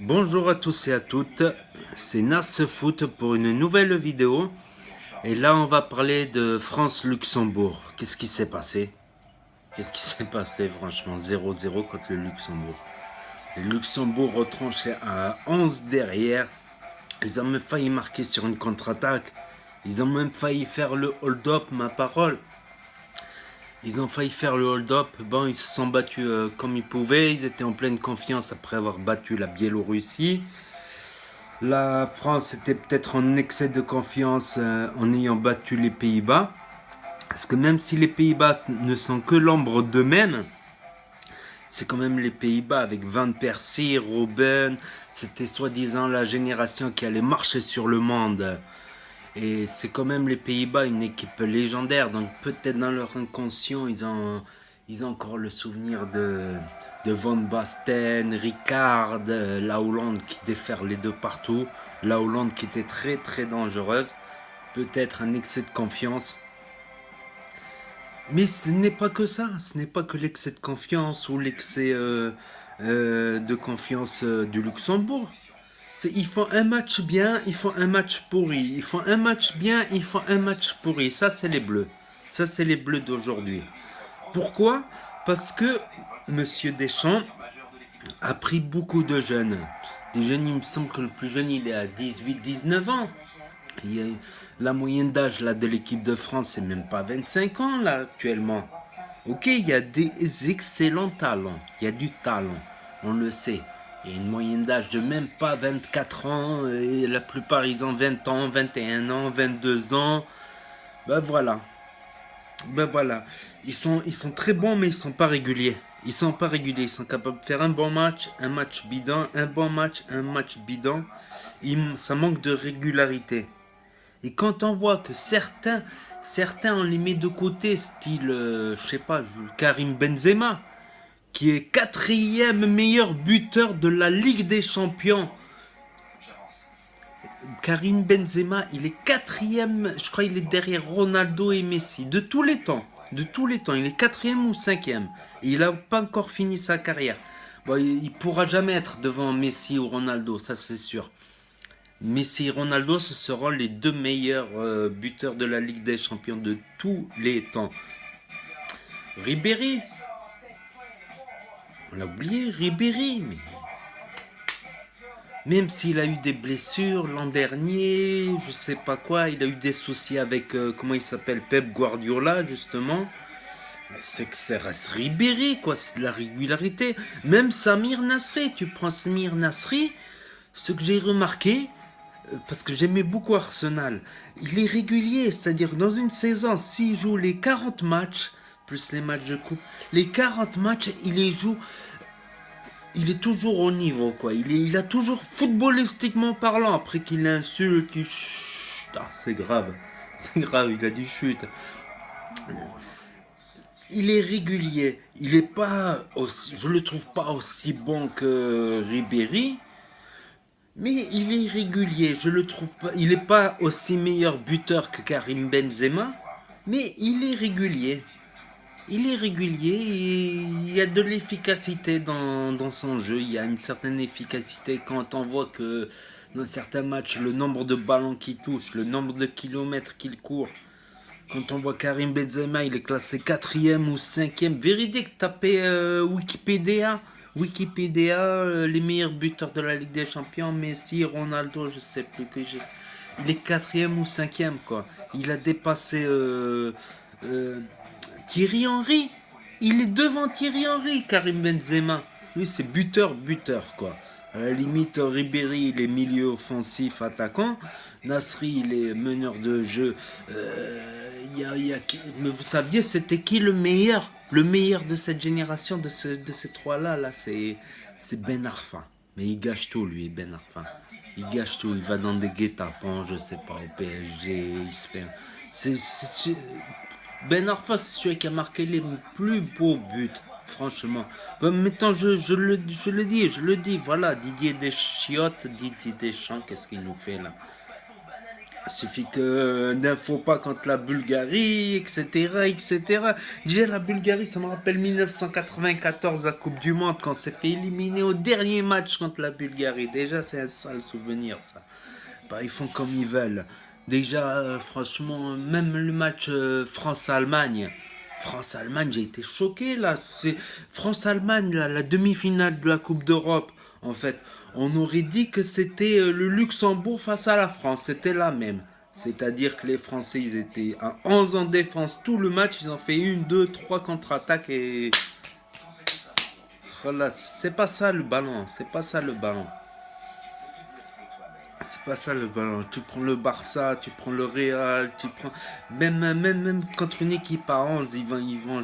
Bonjour à tous et à toutes, c'est Nas Foot pour une nouvelle vidéo. Et là, on va parler de France-Luxembourg. Qu'est-ce qui s'est passé? Qu'est-ce qui s'est passé, franchement? 0-0 contre le Luxembourg. Le Luxembourg retranché à 11 derrière. Ils ont même failli marquer sur une contre-attaque. Ils ont même failli faire le hold-up, ma parole. Ils ont failli faire le hold-up. Bon, ils se sont battus comme ils pouvaient. Ils étaient en pleine confiance après avoir battu la Biélorussie. La France était peut-être en excès de confiance en ayant battu les Pays-Bas. Parce que même si les Pays-Bas ne sont que l'ombre d'eux-mêmes, c'est quand même les Pays-Bas avec Van Persie, Robben. C'était soi-disant la génération qui allait marcher sur le monde. Et c'est quand même les Pays-Bas, une équipe légendaire. Donc peut-être dans leur inconscient, ils ont encore le souvenir de Van Basten, Ricard, la Hollande qui déferlait de partout. La Hollande qui était très très dangereuse. Peut-être un excès de confiance. Mais ce n'est pas que ça. Ce n'est pas que l'excès de confiance ou l'excès de confiance du Luxembourg. Ils font un match bien, ils font un match pourri. Ils font un match bien, ils font un match pourri. Ça, c'est les Bleus. Ça, c'est les Bleus d'aujourd'hui. Pourquoi? Parce que Monsieur Deschamps a pris beaucoup de jeunes. Des jeunes, il me semble que le plus jeune, il est à 18-19 ans. La moyenne d'âge là, de l'équipe de France, c'est même pas 25 ans là actuellement. Ok, il y a des excellents talents. Il y a du talent. On le sait. Il y a une moyenne d'âge de même pas 24 ans. Et la plupart, ils ont 20 ans, 21 ans, 22 ans. Ben voilà. Ben voilà. Ils sont très bons, mais ils sont pas réguliers. Ils sont pas réguliers. Ils sont capables de faire un bon match, un match bidon, un bon match, un match bidon. Ça manque de régularité. Et quand on voit que certains on les met de côté, style, je sais pas, Karim Benzema, qui est quatrième meilleur buteur de la Ligue des Champions. Karim Benzema, il est quatrième, je crois il est derrière Ronaldo et Messi, de tous les temps. De tous les temps, il est quatrième ou cinquième. Et il n'a pas encore fini sa carrière. Bon, il pourra jamais être devant Messi ou Ronaldo, ça c'est sûr. Messi et Ronaldo, ce seront les deux meilleurs buteurs de la Ligue des Champions de tous les temps. Ribéry, on l'a oublié, Ribéry, mais même s'il a eu des blessures l'an dernier, je sais pas quoi, il a eu des soucis avec, comment il s'appelle, Pep Guardiola, justement. C'est que ça reste Ribéry, quoi, c'est de la régularité. Même Samir Nasri, tu prends Samir Nasri, ce que j'ai remarqué, parce que j'aimais beaucoup Arsenal, il est régulier, c'est-à-dire que dans une saison, s'il joue les 40 matchs, plus les matchs de coupe, les 40 matchs, il les joue, il est toujours au niveau, quoi. Il a toujours, footballistiquement parlant, après qu'il insulte, qu'il chut, c'est grave, c'est grave, il a dit chute. Il est régulier, il est pas aussi, je le trouve pas aussi bon que Ribéry, mais il est régulier, je le trouve pas. Il n'est pas aussi meilleur buteur que Karim Benzema, mais il est régulier. Il est régulier et il y a de l'efficacité dans son jeu. Il y a une certaine efficacité quand on voit que dans certains matchs, le nombre de ballons qu'il touche, le nombre de kilomètres qu'il court. Quand on voit Karim Benzema, il est classé quatrième ou cinquième. Véridique, tapez Wikipédia. Wikipédia, les meilleurs buteurs de la Ligue des Champions, Messi, Ronaldo, je sais plus que je sais. Il est quatrième ou cinquième, quoi. Il a dépassé euh, Thierry Henry. Il est devant Thierry Henry, Karim Benzema. Oui, c'est buteur, quoi. À la limite, Ribéry, il est milieu offensif attaquant. Nasri, il est meneur de jeu. Mais vous saviez, c'était qui le meilleur? Le meilleur de cette génération, de ces trois-là, là, c'est Ben Arfa. Mais il gâche tout, lui, Ben Arfa. Il gâche tout. Il va dans des guet-apens, je sais pas, au PSG. Il se fait. Ben Arfa, c'est celui qui a marqué les plus beaux buts, franchement. Bon, maintenant, je le dis, voilà, Didier Deschamps, qu'est-ce qu'il nous fait là? Il suffit que d'un faux pas contre la Bulgarie, etc., etc. Déjà, la Bulgarie, ça me rappelle 1994, la Coupe du Monde, quand on s'est fait éliminer au dernier match contre la Bulgarie. Déjà, c'est un sale souvenir, ça. Bah, ils font comme ils veulent. Déjà, franchement, même le match France-Allemagne. France-Allemagne, j'ai été choqué là. C'est France-Allemagne, la demi-finale de la Coupe d'Europe. En fait, on aurait dit que c'était le Luxembourg face à la France. C'était la même. C'est-à-dire que les Français, ils étaient à 11 en défense tout le match. Ils ont fait une, deux, trois contre-attaques et voilà. C'est pas ça le ballon. C'est pas ça le ballon. C'est pas ça le ballon. Tu prends le Barça, tu prends le Real, tu prends. Même contre une équipe à 11,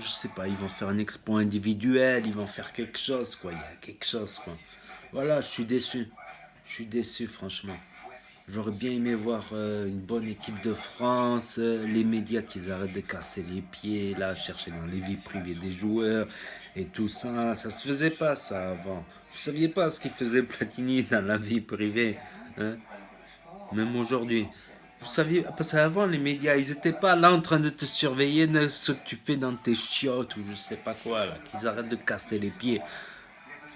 je sais pas, ils vont faire un exploit individuel, ils vont faire quelque chose, quoi. Il y a quelque chose, quoi. Voilà, je suis déçu. Je suis déçu, franchement. J'aurais bien aimé voir une bonne équipe de France, les médias qui arrêtent de casser les pieds, là, chercher dans les vies privées des joueurs et tout ça. Ça se faisait pas, ça, avant. Vous saviez pas ce qu'il faisait Platini dans la vie privée, hein? Même aujourd'hui. Vous saviez, parce qu'avant, les médias, ils étaient pas là en train de te surveiller de ce que tu fais dans tes chiottes ou je sais pas quoi, là. Qu'ils arrêtent de casser les pieds.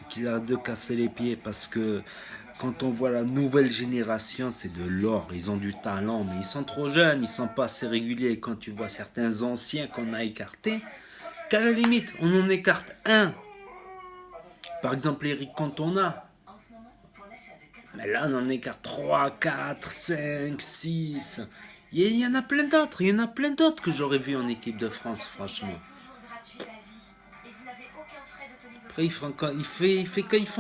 Qu'ils arrêtent de casser les pieds parce que quand on voit la nouvelle génération, c'est de l'or. Ils ont du talent, mais ils sont trop jeunes, ils sont pas assez réguliers. Quand tu vois certains anciens qu'on a écartés, qu'à la limite, on en écarte un. Par exemple, Eric Cantona. Mais là, on en écarte 3, 4, 5, 6. Il y en a plein d'autres. Il y en a plein d'autres que j'aurais vu en équipe de France, franchement. Après, ils font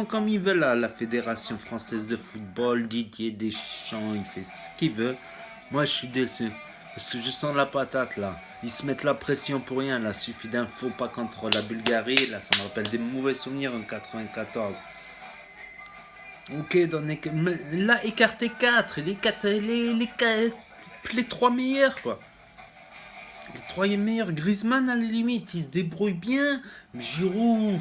comme ils veulent à la Fédération française de football. Didier Deschamps, il fait ce qu'il veut. Moi, je suis déçu. Parce que je sens la patate, là. Ils se mettent la pression pour rien, là. Il suffit d'un faux pas contre la Bulgarie. Là, ça me rappelle des mauvais souvenirs en 94. Ok, là, écartez 4. Les 3 meilleurs, quoi. Les 3 meilleurs. Griezmann, à la limite, il se débrouille bien. Giroud,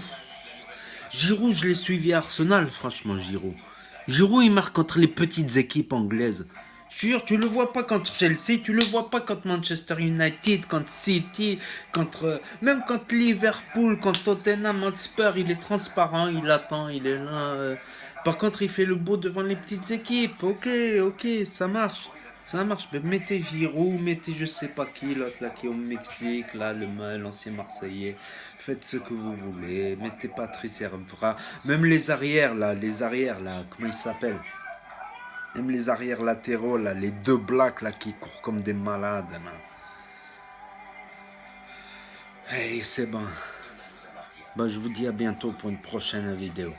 je l'ai suivi à Arsenal, franchement, Giroud. Giroud, il marque contre les petites équipes anglaises. Je jure, tu le vois pas contre Chelsea, tu le vois pas contre Manchester United, contre City, même contre Liverpool, contre Tottenham Hotspur, il est transparent, il attend, il est là. Par contre, il fait le beau devant les petites équipes. Ok, ok, ça marche. Ça marche. Mais mettez Giroud, mettez je sais pas qui, l'autre là qui est au Mexique, là, l'ancien Marseillais. Faites ce que vous voulez. Mettez Patrice Evra. Même les arrières là, comment ils s'appellent? Même les arrières latéraux là, les deux blacks là qui courent comme des malades. Hey, c'est bon. Bah, je vous dis à bientôt pour une prochaine vidéo.